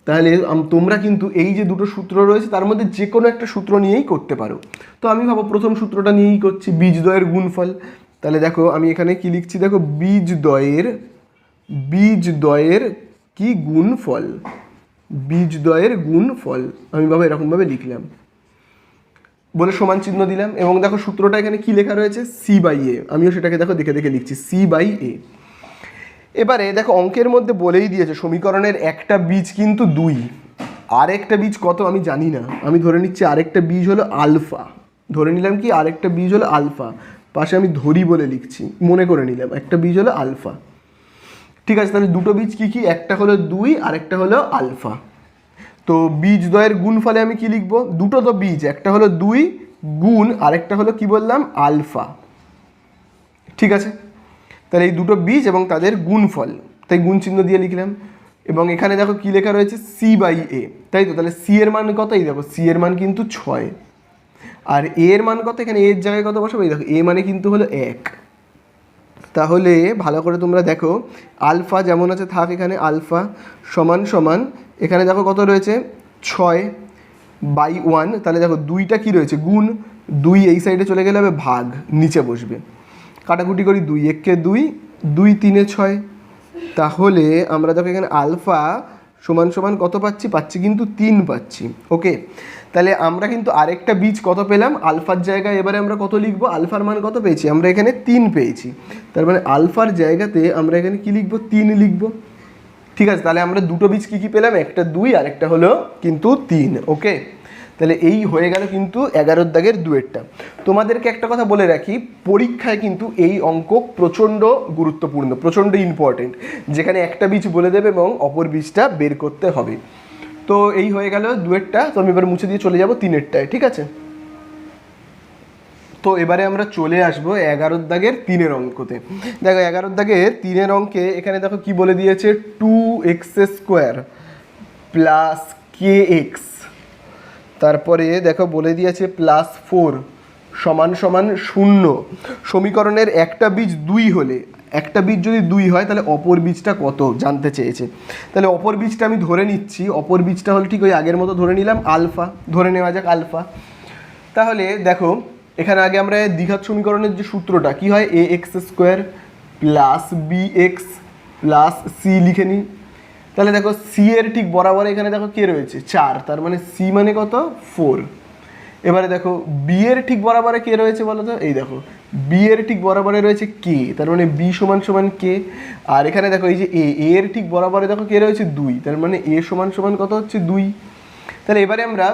তাহলে তোমরা কিন্তু এই যে দুটো সূত্র রয়েছে তার মধ্যে যে কোনো একটা সূত্র নিয়েই করতে পারো। তো আমি ভাবো প্রথম সূত্রটা নিয়েই করছি, বীজদ্বয়ের গুণফল। তাহলে দেখো আমি এখানে কি লিখছি, দেখো বীজদ্বয়ের কি গুণফল, বীজদ্বয়ের গুণফল আমি ভাবো এরকমভাবে লিখলাম, বলে সমান চিহ্ন দিলাম। এবং দেখো সূত্রটা এখানে কি লেখা রয়েছে, সি বাই এ, আমিও সেটাকে দেখো দেখে দেখে লিখছি সি বাই এ। এবারে দেখো অঙ্কের মধ্যে বলেই দিয়েছে সমীকরণের একটা বীজ কিন্তু 2, আরেকটা বীজ কত আমি জানি না, আমি ধরে নিচ্ছি আরেকটা বীজ হলো আলফা, ধরে নিলাম কি আরেকটা বীজ হলো আলফা, পাশে আমি ধরি বলে লিখছি, মনে করে নিলাম একটা বীজ হলো আলফা, ঠিক আছে। তাহলে দুটো বীজ কি কি, একটা হলো 2 আরেকটা হলো আলফা। তো বীজদ্বয়ের গুণফলে আমি কি লিখবো, দুটো তো বীজ, একটা হলো 2 গুণ আরেকটা হলো কি বললাম আলফা, ঠিক আছে। তাহলে এই দুটো বীজ এবং তাদের গুণফল, তাই গুণ চিহ্ন দিয়ে লিখলাম। এবং এখানে দেখো কি লেখা রয়েছে সি বাই এ, তাই তো। তাহলে সি এর মান কত, এই দেখো সি এর মান কিন্তু 6, আর এ এর মান কত, এখানে এর জায়গায় কত বসাবো, এই দেখো এ মানে কিন্তু হলো 1। তাহলে ভালো করে তোমরা দেখো, আলফা যেমন আছে থাক, এখানে আলফা সমান সমান এখানে দেখো কত রয়েছে 6/1, তাহলে দেখো 2টা কি রয়েছে গুণ, 2 এই সাইডে চলে গেলে হবে ভাগ, নিচে বসবে, কাটাকুটি করি 2 1 2, 2 3 6। তাহলে আমরা দেখো এখানে আলফা সমান সমান কত পাচ্ছি কিন্তু 3 পাচ্ছি, ওকে। তাহলে আমরা কিন্তু আরেকটা বীজ কত পেলাম, আলফার জায়গায় এবারে আমরা কত লিখবো, আলফার মান কত পেয়েছি আমরা এখানে 3 পেয়েছি, তার মানে আলফার জায়গাতে আমরা এখানে কি লিখবো 3 লিখবো, ঠিক আছে। তাহলে আমরা দুটো বীজ কি কি পেলাম, একটা 2 আর একটা হলো কিন্তু 3, ওকে। তাহলে এই হয়ে গেল কিন্তু 11 দাগের 2-এরটা। তোমাদেরকে একটা কথা বলে রাখি, পরীক্ষায় কিন্তু এই অঙ্ক প্রচণ্ড গুরুত্বপূর্ণ, প্রচণ্ড ইম্পর্টেন্ট, যেখানে একটা বীজ বলে দেবে এবং অপর বীজটা বের করতে হবে। তো এই হয়ে গেল 2-এরটা, তো আমি এবার মুছে দিয়ে চলে যাব 3-এরটায়, ঠিক আছে। তো এবারে আমরা চলে আসবো 11 দাগের 3-এর অঙ্কতে। দেখো 11 দাগের 3-এর অঙ্কে এখানে দেখো কি বলে দিয়েছে, 2x² প্লাস kx, তারপরে দেখো বলে দিয়েছে +4 সমান সমান 0। সমীকরণের একটা বীজ 2 হলে, একটা বীজ যদি 2 হয় তাহলে অপর বীজটা কত জানতে চেয়েছে। তাহলে অপর বীজটা আমি ধরে নিচ্ছি, অপর বীজটা হলো ঠিক ওই আগের মতো ধরে নিলাম আলফা, ধরে নেওয়া যাক আলফা। তাহলে দেখো এখানে আগে আমরা দ্বিঘাত সমীকরণের যে সূত্রটা কি হয়, ax² plus bx plus c লিখে নিই। তাহলে দেখো সি এর ঠিক বরাবর এখানে দেখো কে রয়েছে 4, তার মানে সি মানে কত 4। এবারে দেখো বি এর ঠিক বরাবরে কে রয়েছে বলো তো, এই দেখো বি এর ঠিক বরাবরে রয়েছে কে, তার মানে বি সমান সমান কে। আর এখানে দেখো এই যে এ এর ঠিক বরাবরে দেখো কে রয়েছে 2, তার মানে এ সমান সমান কত হচ্ছে 2। তাহলে এবারে আমরা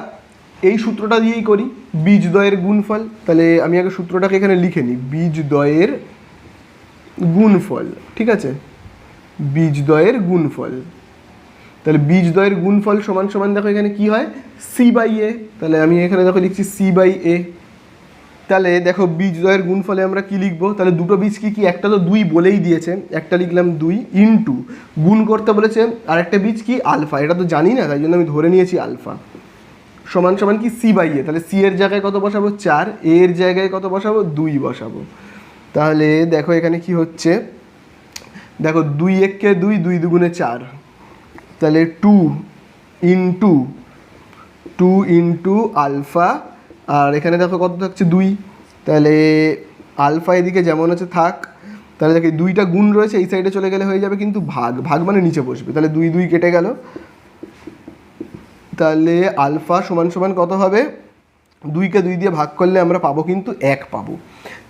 এই সূত্রটা দিয়েই করি বীজদ্বয়ের গুণফল। তাহলে আমি আগে সূত্রটাকে এখানে লিখে নিই, বীজদ্বয়ের গুণফল, ঠিক আছে, বীজদ্বয়ের গুণফল। তাহলে বীজদ্বয়ের গুণফল সমান সমান দেখো এখানে কি হয় সি বাই এ, তাহলে আমি এখানে দেখো লিখছি সি বাই এ, তাহলে দেখো বীজদ্বয়ের গুণফলে আমরা কি লিখবো, তাহলে দুটো বীজ কি কি, একটা তো 2 বলেই দিয়েছে, একটা লিখলাম 2 ইনটু গুণ করতে বলেছে আর একটা বীজ কি আলফা, এটা তো জানি না তাই জন্য আমি ধরে নিয়েছি আলফা, সমান সমান কি সি বাই এ। তাহলে সি এর জায়গায় কত বসাবো 4, এর জায়গায় কত বসাবো 2 বসাবো। তাহলে দেখো এখানে কি হচ্ছে, দেখো 2 1 2, 2 দুগুণে 4, তাহলে 2 ইন্টু আলফা, আর এখানে দেখো কত থাকছে 2, তাহলে আলফা এদিকে যেমন আছে থাক, তাহলে দেখো 2টা গুণ রয়েছে এই সাইডে চলে গেলে হয়ে যাবে কিন্তু ভাগ মানে নিচে বসবে, তাহলে 2 2 কেটে গেল। তাহলে আলফা সমান সমান কত হবে, 2কে 2 দিয়ে ভাগ করলে আমরা পাবো কিন্তু 1 পাবো।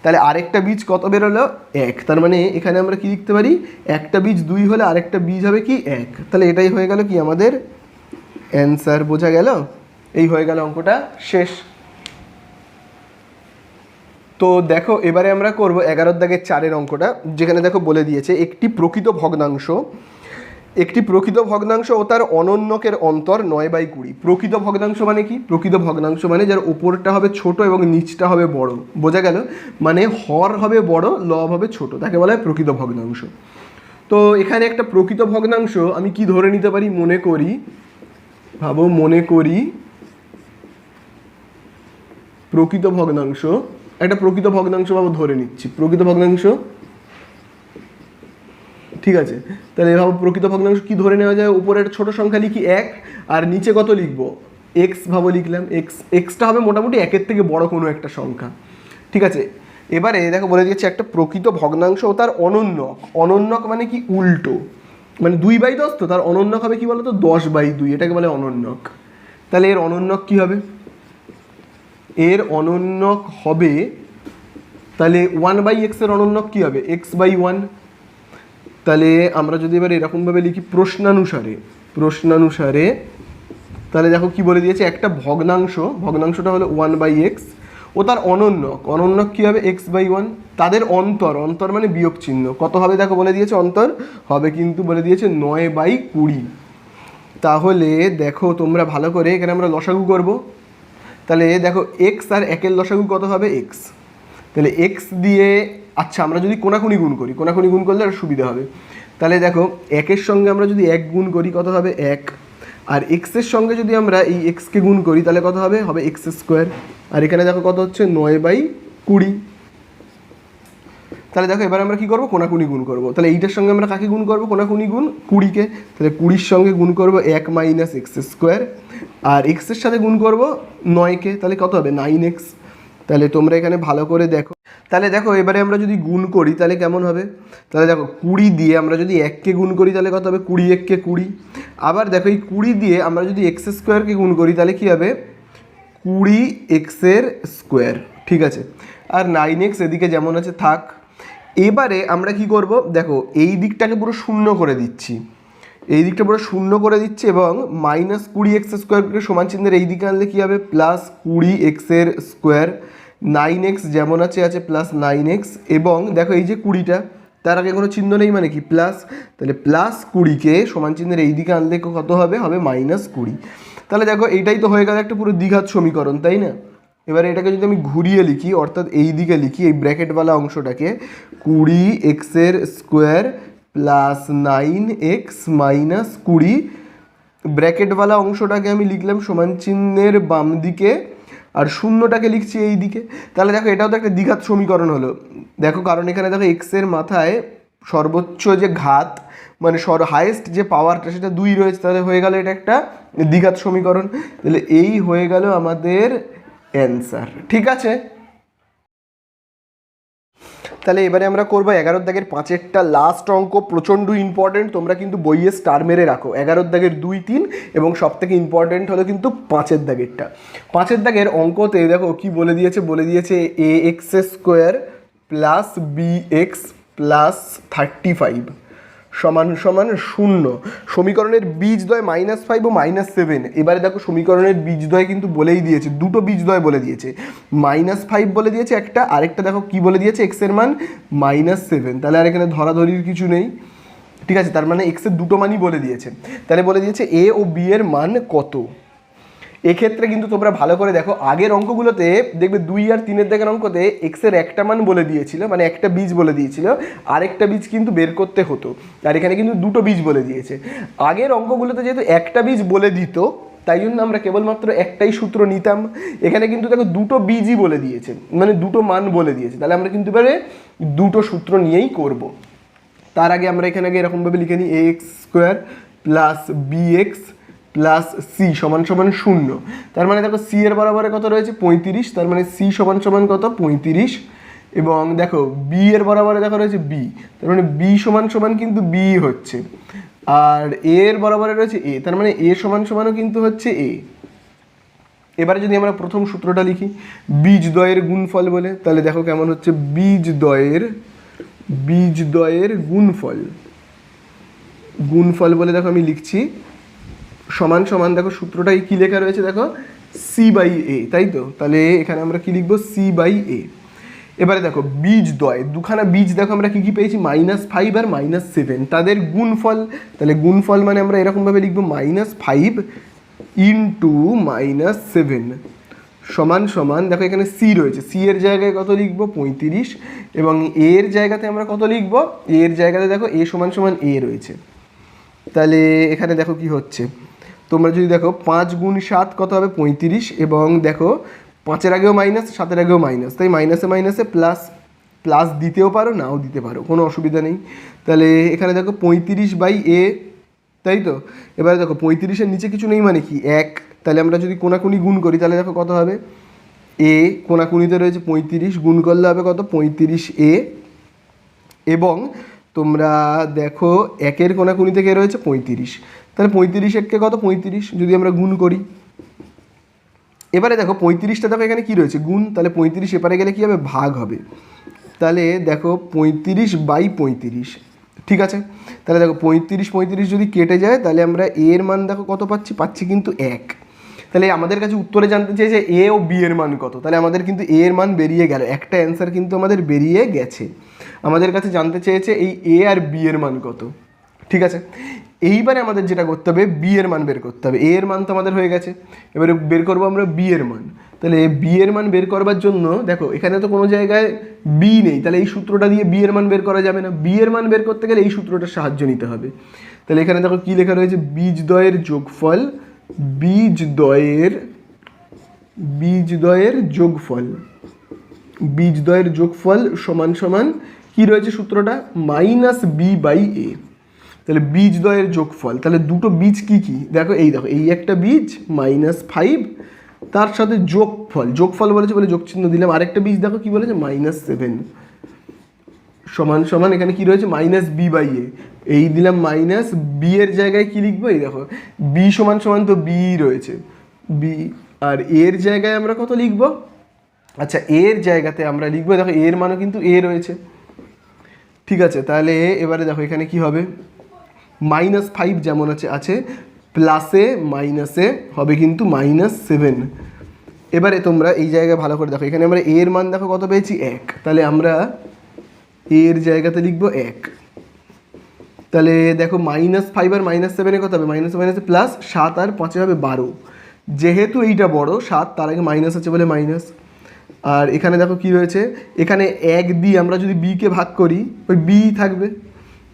তাহলে আরেকটা বীজ কত বেরোলো 1, তার মানে এখানে আমরা কি লিখতে পারি, একটা বীজ 2 হলে আরেকটা বীজ হবে কি 1, তাহলে এটাই হয়ে গেল কি আমাদের অ্যান্সার। বোঝা গেল, এই হয়ে গেল অঙ্কটা শেষ। তো দেখো এবারে আমরা করব 11 দাগের 4 অঙ্কটা, যেখানে দেখো বলে দিয়েছে একটি প্রকৃত ভগ্নাংশ ও তার অনন্যকের অন্তর 9/20। প্রকৃত ভগ্নাংশ মানে কি, প্রকৃত ভগ্নাংশ মানে যার উপরটা হবে ছোট এবং নিচটা হবে বড়। বোঝা গেল, মানে হর হবে বড় লব হবে ছোট, তাকে বলা হয় প্রকৃত ভগ্নাংশ। তো এখানে একটা প্রকৃত ভগ্নাংশ আমি কি ধরে নিতে পারি, মনে করি প্রকৃত ভগ্নাংশ, একটা প্রকৃত ভগ্নাংশ ধরে নিচ্ছি, প্রকৃত ভগ্নাংশ, ঠিক আছে। তাহলে এভাবে প্রকৃত ভগ্নাংশ কি ধরে নেওয়া যায়, উপরের ছোট সংখ্যা লিখি 1 আর নিচে কত লিখবো এক্স লিখলাম, এক্সটা হবে মোটামুটি 1-এর থেকে বড় কোনো একটা সংখ্যা, ঠিক আছে। এবারে দেখো বলে দিয়েছে একটা প্রকৃত ভগ্নাংশ ও তার অনন্যক মানে কি উল্টো, মানে 2/10 তো তার অনন্যক হবে কি বলতো 10/2, এটাকে বলে অনন্যক। তাহলে এর অনন্যক কি হবে, এর অনন্যক হবে, তাহলে 1/x এর অনন্যক কি হবে x/1। তাহলে আমরা যদি এবার এরকমভাবে লিখি প্রশ্নানুসারে, তাহলে দেখো কি বলে দিয়েছে একটা ভগ্নাংশটা হলো 1/x ও তার অনন্যক কি হবে x/1, তাদের অন্তর মানে বিয়োগ চিহ্ন কত হবে দেখো বলে দিয়েছে, অন্তর হবে কিন্তু বলে দিয়েছে 9/20। তাহলে দেখো তোমরা ভালো করে এখানে আমরা লসাগু করব, তাহলে দেখো x আর 1-এর লসাগু কত হবে x, তাহলে x দিয়ে আচ্ছা আমরা যদি কোনাকুনি গুণ করলে আর সুবিধা হবে। তাহলে দেখো 1-এর সঙ্গে আমরা যদি 1 গুণ করি কত হবে 1, আর x-এর সঙ্গে যদি আমরা এই x-কে গুণ করি তাহলে কত হবে x², আর এখানে দেখো কত হচ্ছে 9/20। তাহলে দেখো এবার আমরা কি করব, কোনাকুনি গুণ করব। তাহলে এইটার সঙ্গে আমরা কাকে গুণ করব, কোনাকুনি গুণ 20-কে, তাহলে 20-র সঙ্গে গুণ করব 1 - x², আর x-এর সাথে গুণ করব 9-কে, তাহলে কত হবে 9x। তাহলে তোমরা এখানে ভালো করে দেখো, তাহলে দেখো এবারে আমরা যদি গুণ করি তাহলে কেমন হবে, তাহলে দেখো 20 দিয়ে আমরা যদি 1-কে গুণ করি তাহলে কত হবে 20 1 = 20, আবার দেখো এই 20 দিয়ে আমরা যদি x² গুণ করি তাহলে কি হবে 20x², ঠিক আছে। আর 9x এদিকে যেমন আছে থাক। এবারে আমরা কি করব, দেখো এই দিকটাকে পুরো শূন্য করে দিচ্ছি, এবং -20x² সমান চিহ্নের এই দিকে আনলে কি হবে +20x², 9x যেমন আছে +9x, এবং দেখো এই যে 20টা তার আগে কোনো চিহ্ন নেই মানে কি প্লাস, তাহলে +20-কে সমান চিহ্নের এই দিকে আনলে কত হবে -20। তাহলে দেখো এইটাই তো হয়ে গেল একটা পুরো দ্বিঘাত সমীকরণ, তাই না। এবারে এটাকে যদি আমি ঘুরিয়ে লিখি, অর্থাৎ এই দিকে লিখি এই ব্র্যাকেটওয়ালা অংশটাকে 20x² + 9x - 20, ব্র্যাকেটওয়ালা অংশটাকে আমি লিখলাম সমান চিহ্নের বাম দিকে আর শূন্যটাকে লিখছি এই দিকে। তাহলে দেখো এটাও তো একটা দ্বিঘাত সমীকরণ হলো, দেখো কারণ এখানে দেখো x-এর মাথায় সর্বোচ্চ যে ঘাত মানে হাইয়েস্ট যে পাওয়ারটা সেটা 2 রয়েছে, তাহলে হয়ে গেল এটা একটা দ্বিঘাত সমীকরণ। তাহলে এই হয়ে গেল আমাদের অ্যান্সার, ঠিক আছে। তাহলে এবারে আমরা করবো 11 দাগের 5-এরটা লাস্ট অঙ্ক, প্রচণ্ড ইম্পর্টেন্ট, তোমরা কিন্তু বইয়ে স্টার মেরে রাখো। 11 দাগের 2 3 এবং সবথেকে ইম্পর্টেন্ট হলো কিন্তু 5-এর দাগেরটা। 5-এর দাগের অঙ্কতে দেখো কি বলে দিয়েছে ax² + bx + 35 সমান 0। সমীকরণের বীজদ্বয় -5 ও -7। এবারে দেখো সমীকরণের বীজদ্বয় কিন্তু বলেই দিয়েছে, দুটো বীজদ্বয় বলে দিয়েছে, -5 বলে দিয়েছে একটা, আরেকটা দেখো কি বলে দিয়েছে x এর মান -7। তাহলে আর এখানে ধরাধরির কিছু নেই, ঠিক আছে। তার মানে x এর দুটো মানই বলে দিয়েছে। তাহলে বলে দিয়েছে a ও b এর মান কত। এক্ষেত্রে কিন্তু তোমরা ভালো করে দেখো, আগের অঙ্কগুলোতে দেখবে 2 আর 3-এর দাগের অঙ্কতে এক্সের একটা মান বলে দিয়েছিল, মানে একটা বীজ বলে দিয়েছিল, আরেকটা বীজ কিন্তু বের করতে হতো, আর এখানে কিন্তু দুটো বীজ বলে দিয়েছে। আগের অঙ্কগুলোতে যেহেতু একটা বীজ বলে দিত, তাই জন্য আমরা কেবলমাত্র একটাই সূত্র নিতাম। এখানে কিন্তু দেখো দুটো বীজই বলে দিয়েছে, মানে দুটো মান বলে দিয়েছে, তাহলে আমরা কিন্তু এবারে দুটো সূত্র নিয়েই করব। তার আগে আমরা এখানে আগে এরকমভাবে লিখে নিই ax² plus bx plus c সমান সমান 0। তার মানে দেখো c এর বরাবরে কত রয়েছে 35, তার মানে c সমান সমান কত 35। এবং দেখো b এর বরাবরে দেখো রয়েছে b, তার মানে b সমান সমান কিন্তু b হচ্ছে। আর a এর বরাবরে রয়েছে a, তার মানে a সমান সমানও কিন্তু হচ্ছে a। এবারে যদি আমরা প্রথম সূত্রটা লিখি বীজদ্বয়ের গুণফল বলে, তাহলে দেখো কেমন হচ্ছে বীজদ্বয়ের গুণফল বলে দেখো আমি লিখছি সমান সমান, দেখো সূত্রটাই কি লেখা রয়েছে দেখো c/a, তাই তো? তাহলে এখানে আমরা কি লিখবো c/a। এবারে দেখো বীজদ্বয়, দুখানা বীজ দেখো আমরা কি কি পেয়েছি -5 আর -7, তাদের গুণফল, তাহলে গুণফল মানে আমরা এরকমভাবে লিখবো -5 ইন্টু -7 সমান সমান, দেখো এখানে c রয়েছে, c এর জায়গায় কত লিখবো 35, এবং a এর জায়গাতে আমরা কত লিখবো, a এর জায়গাতে দেখো a সমান সমান a রয়েছে। তাহলে এখানে দেখো কি হচ্ছে, তোমরা যদি দেখো 5 গুণ 7 কত হবে 35, এবং দেখো 5-এর আগেও মাইনাস, 7-এর আগেও মাইনাস, তাই মাইনাসে মাইনাসে প্লাস, প্লাস দিতেও পারো নাও দিতে পারো, কোনো অসুবিধা নেই। তাহলে এখানে দেখো 35/a, তাই তো? এবারে দেখো 35-এর নিচে কিছু নেই মানে কি 1, তাহলে আমরা যদি কোনাকুনি গুণ করি তাহলে দেখো কত হবে a, কোনাকুনিতে রয়েছে 35, গুণ করলে হবে কত 35a। এবং তোমরা দেখো 1-এর কোনাকুনি থেকে রয়েছে 35, তাহলে 35-1 কত 35, যদি আমরা গুণ করি। এবারে দেখো 35টা দেখো এখানে কি রয়েছে গুণ, তাহলে 35 এপারে গেলে কি হবে ভাগ হবে, তাহলে দেখো 35/35, ঠিক আছে? তাহলে দেখো 35 যদি কেটে যায় তাহলে আমরা এর মান দেখো কত পাচ্ছি কিন্তু 1। তাহলে আমাদের কাছে উত্তরে জানতে চেয়েছে এ ও বি এর মান কত, তাহলে আমাদের কিন্তু এ এর মান বেরিয়ে গেল, একটা অ্যান্সার কিন্তু আমাদের বেরিয়ে গেছে। আমাদের কাছে জানতে চেয়েছে এই এ আর বি এর মান কত, ঠিক আছে? এইবারে আমাদের যেটা করতে হবে বি এর মান বের করতে হবে, এ এর মান তো আমাদের হয়ে গেছে, এবারে বের করবো আমরা বি এর মান। তাহলে বি এর মান বের করবার জন্য দেখো এখানে তো কোনো জায়গায় বি নেই, তাহলে এই সূত্রটা দিয়ে বি এর মান বের করা যাবে না, বি এর মান বের করতে গেলে এই সূত্রটার সাহায্য নিতে হবে। তাহলে এখানে দেখো কি লেখা রয়েছে বীজদ্বয়ের যোগফল সমান সমান কি রয়েছে সূত্রটা -b/a। তাহলে বীজদ্বয়ের যোগফল, তাহলে দুটো বীজ কি কি দেখো, এই একটা বীজ -5, তার সাথে যোগফল বলেছে বলে যোগ চিহ্ন দিলাম, আরেকটা বীজ দেখো কি বলেছে -7 সমান সমান, এখানে কি রয়েছে -b/a, এই দিলাম মাইনাস, বি এর জায়গায় কি লিখবো, এই দেখো বি সমান সমান তো বি রয়েছে বি, আর এর জায়গায় আমরা কত লিখবো, আচ্ছা এর জায়গাতে আমরা লিখবো দেখো এর মানও কিন্তু এ রয়েছে, ঠিক আছে? তাহলে এবারে দেখো এখানে কি হবে -5 যেমন আছে প্লাসে মাইনাসে হবে কিন্তু -7। এবারে তোমরা এই জায়গায় ভালো করে দেখো, এখানে আমরা এর মান দেখো কত পেয়েছি 1, তাহলে আমরা এর জায়গাতে লিখবো 1। তাহলে দেখো -5 আর -7 কত হবে, মাইনাসে মাইনাসে প্লাস, 7 আর 5 হবে 12, যেহেতু এইটা বড় 7 তার আগে মাইনাস আছে বলে মাইনাস। আর এখানে দেখো কি রয়েছে, এখানে 1 দিয়ে আমরা যদি বিকে ভাগ করি ওই বি থাকবে,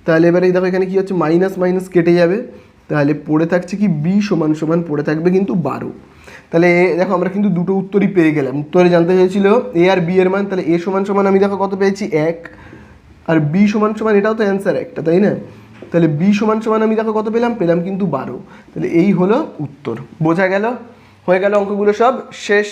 তাহলে এবারে দেখো এখানে কি হচ্ছে মাইনাস মাইনাস কেটে যাবে, তাহলে পড়ে থাকছে কি বি সমান সমান পড়ে থাকবে কিন্তু 12। তাহলে দেখো আমরা কিন্তু দুটো উত্তরই পেয়ে গেলাম, উত্তরে জানতে চেয়েছিল এ আর বি এর মান, তাহলে এ সমান সমান আমি দেখো কত পেয়েছি 1, আর বি সমান সমান এটাও তো অ্যান্সার একটা, তাই না? তাহলে বি সমান সমান আমি দেখো কত পেলাম কিন্তু 12। তাহলে এই হলো উত্তর, বোঝা গেল? হয়ে গেল অঙ্কগুলো সব শেষ।